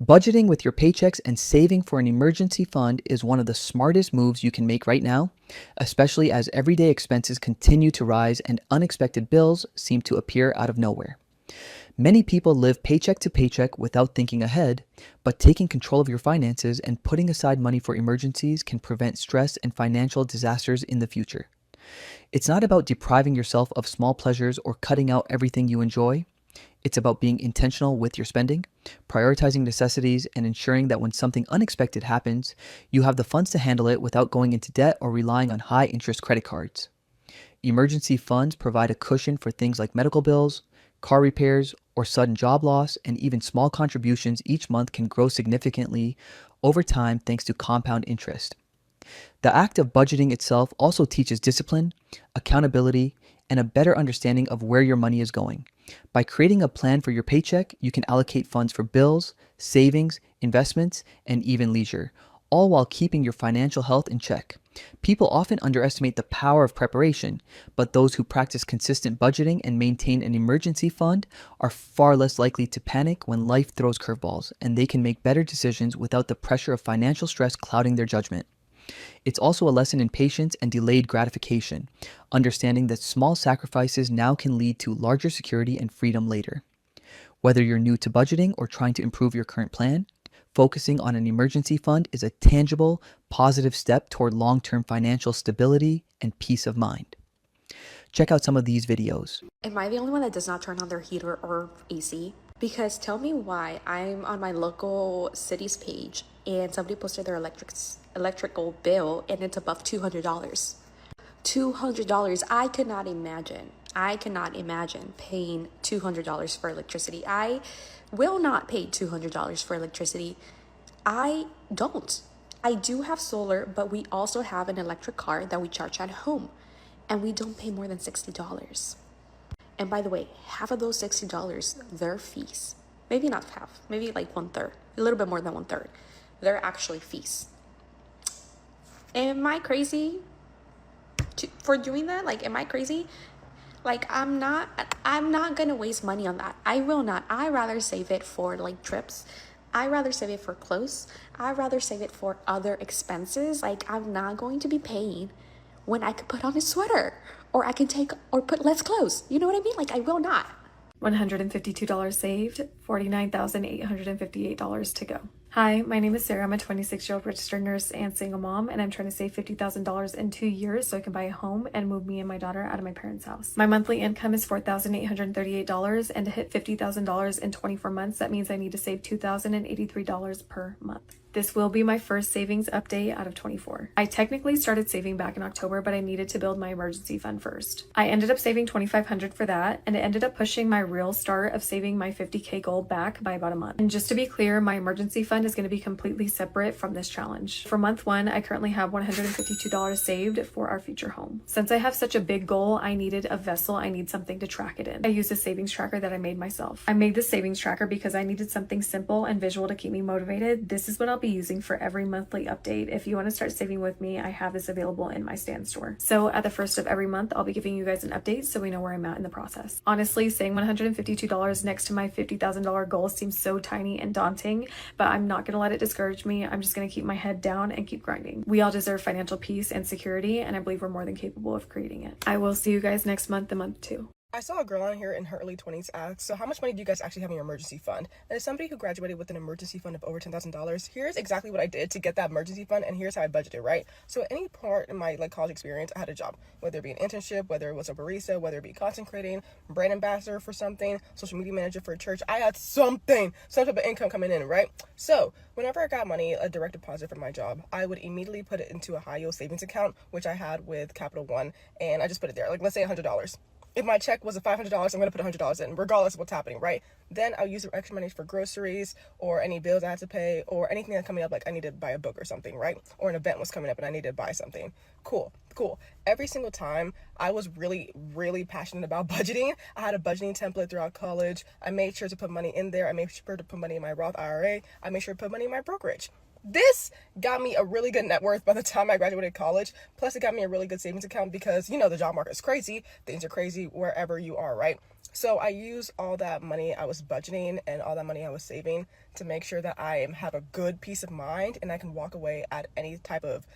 Budgeting with your paychecks and saving for an emergency fund is one of the smartest moves you can make right now, especially as everyday expenses continue to rise and unexpected bills seem to appear out of nowhere. Many people live paycheck to paycheck without thinking ahead, but taking control of your finances and putting aside money for emergencies can prevent stress and financial disasters in the future. It's not about depriving yourself of small pleasures or cutting out everything you enjoy. It's about being intentional with your spending, prioritizing necessities, and ensuring that when something unexpected happens, you have the funds to handle it without going into debt or relying on high interest credit cards. Emergency funds provide a cushion for things like medical bills, car repairs, or sudden job loss, and even small contributions each month can grow significantly over time thanks to compound interest. The act of budgeting itself also teaches discipline, accountability, and a better understanding of where your money is going. By creating a plan for your paycheck, you can allocate funds for bills, savings, investments, and even leisure, all while keeping your financial health in check. People often underestimate the power of preparation, but those who practice consistent budgeting and maintain an emergency fund are far less likely to panic when life throws curveballs, and they can make better decisions without the pressure of financial stress clouding their judgment. It's also a lesson in patience and delayed gratification, understanding that small sacrifices now can lead to larger security and freedom later. Whether you're new to budgeting or trying to improve your current plan, focusing on an emergency fund is a tangible, positive step toward long-term financial stability and peace of mind. Check out some of these videos. Am I the only one that does not turn on their heater or AC? Because tell me why I'm on my local city's page and somebody posted their electrical bill and it's above $200. $200. I cannot imagine paying $200 for electricity. I will not pay $200 for electricity. I don't. I do have solar, but we also have an electric car that we charge at home, and we don't pay more than $60. And by the way, half of those $60, their fees. Maybe not half, maybe like 1/3, a little bit more than 1/3. They're actually fees. Am I crazy for doing that? Like, am I crazy? Like, I'm not gonna waste money on that. I will not. I rather save it for like trips. I rather save it for clothes. I rather save it for other expenses. Like, I'm not going to be paying when I could put on a sweater or I can take or put less clothes. You know what I mean? Like, I will not. $152 saved, $49,858 to go. Hi, my name is Sarah. I'm a 26-year-old registered nurse and single mom, and I'm trying to save $50,000 in 2 years so I can buy a home and move me and my daughter out of my parents' house. My monthly income is $4,838, and to hit $50,000 in 24 months, that means I need to save $2,083 per month. This will be my first savings update out of 24. I technically started saving back in October, but I needed to build my emergency fund first. I ended up saving $2,500 for that, and it ended up pushing my real start of saving my $50K goal back by about a month. And just to be clear, my emergency fund is going to be completely separate from this challenge. For month 1, I currently have $152 saved for our future home. Since I have such a big goal, I needed a vessel. I need something to track it in. I used a savings tracker that I made myself. I made this savings tracker because I needed something simple and visual to keep me motivated. This is what I'll be using for every monthly update. If you want to start saving with me, I have this available in my Stand store. So at the first of every month, I'll be giving you guys an update so we know where I'm at in the process. Honestly, saying $152 next to my $50,000 goal seems so tiny and daunting, but I'm not going to let it discourage me. I'm just going to keep my head down and keep grinding. We all deserve financial peace and security, and I believe we're more than capable of creating it. I will see you guys next month, the month 2. I saw a girl on here in her early 20s ask, so how much money do you guys actually have in your emergency fund? And as somebody who graduated with an emergency fund of over $10,000, here's exactly what I did to get that emergency fund, and here's how I budgeted, right? So at any part in my college experience, I had a job, whether it be an internship, whether it was a barista, whether it be content creating, brand ambassador for something, social media manager for a church. I had some type of income coming in, right? So whenever I got money, a direct deposit from my job, I would immediately put it into a high yield savings account, which I had with Capital One, and I just put it there. Like, let's say $100. If my check was $500, I'm going to put $100 in, regardless of what's happening, right? Then I'll use the extra money for groceries or any bills I have to pay or anything that's coming up, like I need to buy a book or something, right? Or an event was coming up and I needed to buy something. Cool. Every single time, I was really, really passionate about budgeting. I had a budgeting template throughout college. I made sure to put money in there. I made sure to put money in my Roth IRA. I made sure to put money in my brokerage. This got me a really good net worth by the time I graduated college. Plus, it got me a really good savings account because, the job market is crazy. Things are crazy wherever you are, right? So I used all that money I was budgeting and all that money I was saving to make sure that I have a good peace of mind and I can walk away at any type of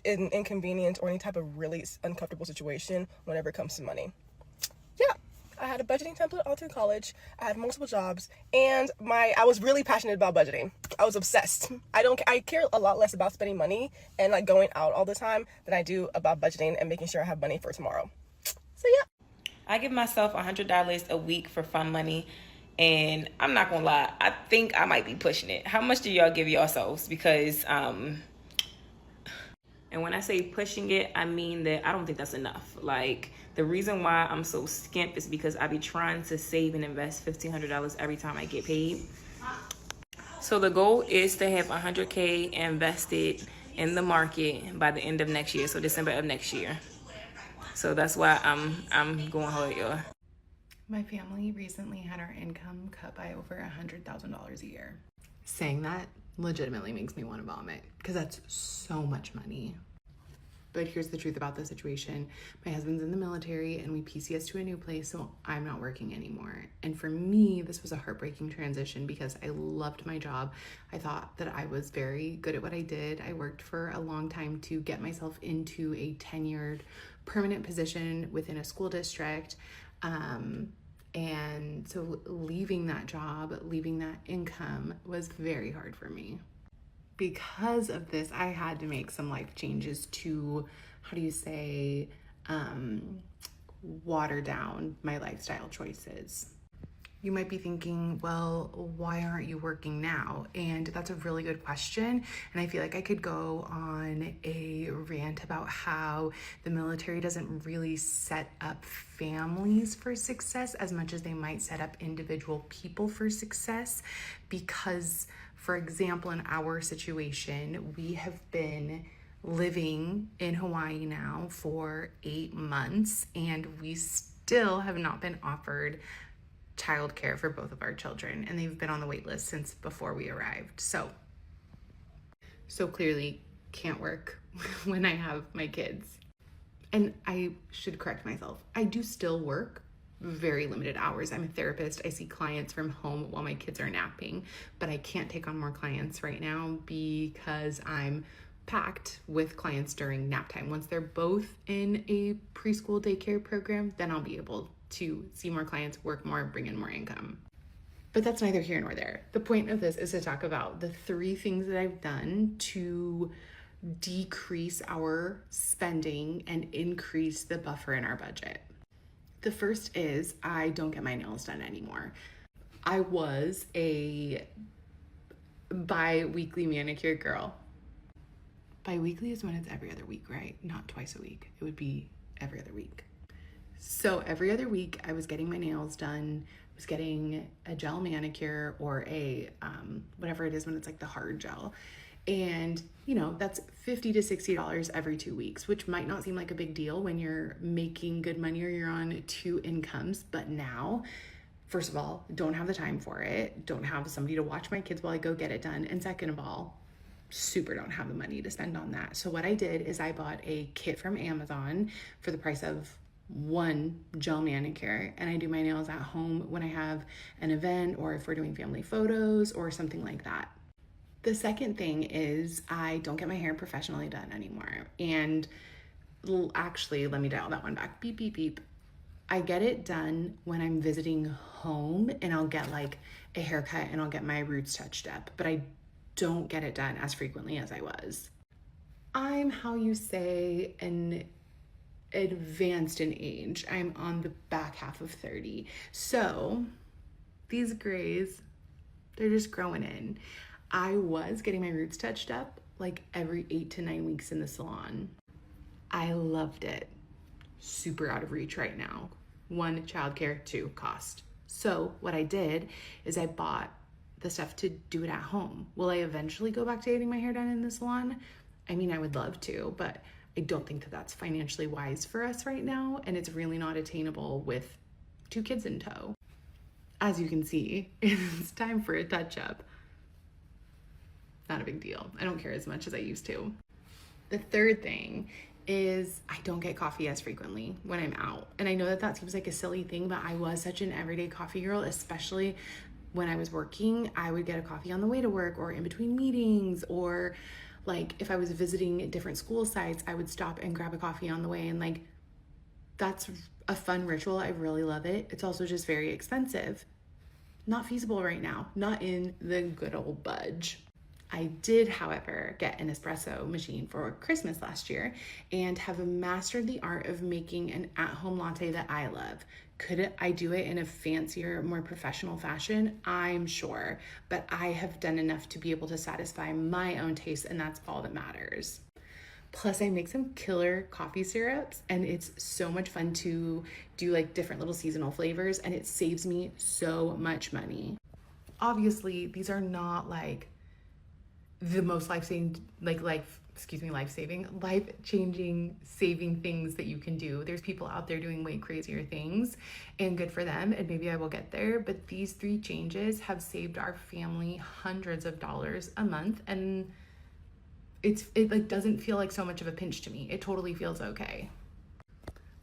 inconvenience or any type of really uncomfortable situation whenever it comes to money. Yeah, I had a budgeting template all through college. I had multiple jobs, and I was really passionate about budgeting. I was obsessed. I care a lot less about spending money and like going out all the time than I do about budgeting and making sure I have money for tomorrow. So yeah. I give myself $100 a week for fun money, and I'm not gonna lie, I think I might be pushing it. How much do y'all give yourselves? Because and when I say pushing it, I mean that I don't think that's enough. Like, the reason why I'm so skimp is because I be trying to save and invest $1,500 every time I get paid. So the goal is to have $100K invested in the market by the end of next year, so December of next year. So that's why I'm going hard, y'all. My family recently had our income cut by over $100,000 a year. Saying that legitimately makes me want to vomit because that's so much money. But here's the truth about the situation. My husband's in the military and we PCS to a new place, so I'm not working anymore. And for me, this was a heartbreaking transition because I loved my job. I thought that I was very good at what I did. I worked for a long time to get myself into a tenured permanent position within a school district. And so leaving that job, leaving that income was very hard for me. Because of this, I had to make some life changes to, water down my lifestyle choices. You might be thinking, well, why aren't you working now? And that's a really good question. And I feel like I could go on a rant about how the military doesn't really set up families for success as much as they might set up individual people for success. Because, for example, in our situation, we have been living in Hawaii now for 8 months, and we still have not been offered childcare for both of our children, and they've been on the wait list since before we arrived. So clearly can't work when I have my kids. And I should correct myself. I do still work very limited hours. I'm a therapist. I see clients from home while my kids are napping, but I can't take on more clients right now because I'm packed with clients during nap time. Once they're both in a preschool daycare program, then I'll be able to see more clients, work more, bring in more income. But that's neither here nor there. The point of this is to talk about the 3 things that I've done to decrease our spending and increase the buffer in our budget. The first is I don't get my nails done anymore. I was a bi-weekly manicure girl. Bi-weekly is when it's every other week, right? Not twice a week. It would be every other week. So every other week I was getting my nails done, I was getting a gel manicure or a, whatever it is when it's like the hard gel. And that's $50 to $60 every 2 weeks, which might not seem like a big deal when you're making good money or you're on 2 incomes. But now, first of all, don't have the time for it. Don't have somebody to watch my kids while I go get it done. And second of all, super don't have the money to spend on that. So what I did is I bought a kit from Amazon for the price of 1 gel manicure, and I do my nails at home when I have an event or if we're doing family photos or something like that. The second thing is I don't get my hair professionally done anymore. And actually, let me dial that one back. Beep, beep, beep. I get it done when I'm visiting home and I'll get like a haircut and I'll get my roots touched up, but I don't get it done as frequently as I was. I'm an advanced in age. I'm on the back half of 30. So these grays, they're just growing in. I was getting my roots touched up like every 8 to 9 weeks in the salon. I loved it. Super out of reach right now. 1, childcare, 2, cost. So what I did is I bought the stuff to do it at home. Will I eventually go back to getting my hair done in the salon? I mean, I would love to, but I don't think that that's financially wise for us right now, and it's really not attainable with 2 kids in tow. As you can see, it's time for a touch-up. not a big deal. I don't care as much as I used to. The third thing is I don't get coffee as frequently when I'm out. And I know that that seems like a silly thing, but I was such an everyday coffee girl, especially when I was working. I would get a coffee on the way to work or in between meetings, or like if I was visiting different school sites, I would stop and grab a coffee on the way. And like, that's a fun ritual. I really love it. It's also just very expensive. Not feasible right now, not in the good old budge. I did, however, get an espresso machine for Christmas last year and have mastered the art of making an at-home latte that I love. Could I do it in a fancier, more professional fashion? I'm sure, but I have done enough to be able to satisfy my own taste, and that's all that matters. Plus, I make some killer coffee syrups, and it's so much fun to do like different little seasonal flavors, and it saves me so much money. Obviously, these are not like the most life-changing saving things that you can do. There's people out there doing way crazier things, and good for them, and maybe I will get there, but these 3 changes have saved our family hundreds of dollars a month, and it like doesn't feel like so much of a pinch to me. It totally feels okay.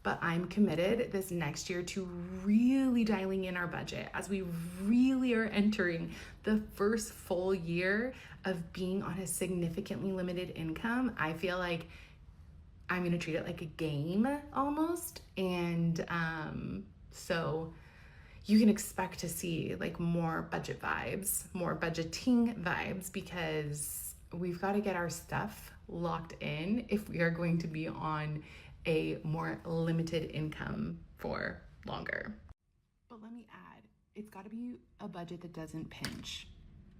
But I'm committed this next year to really dialing in our budget as we really are entering the first full year of being on a significantly limited income. I feel like I'm gonna treat it like a game almost. And so you can expect to see like more budget vibes, more budgeting vibes, because we've got to get our stuff locked in if we are going to be on a more limited income for longer. But let me add, it's got to be a budget that doesn't pinch,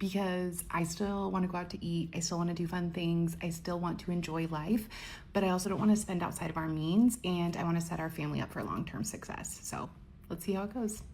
because I still want to go out to eat. I still want to do fun things. I still want to enjoy life, but I also don't want to spend outside of our means, and I want to set our family up for long-term success. So let's see how it goes.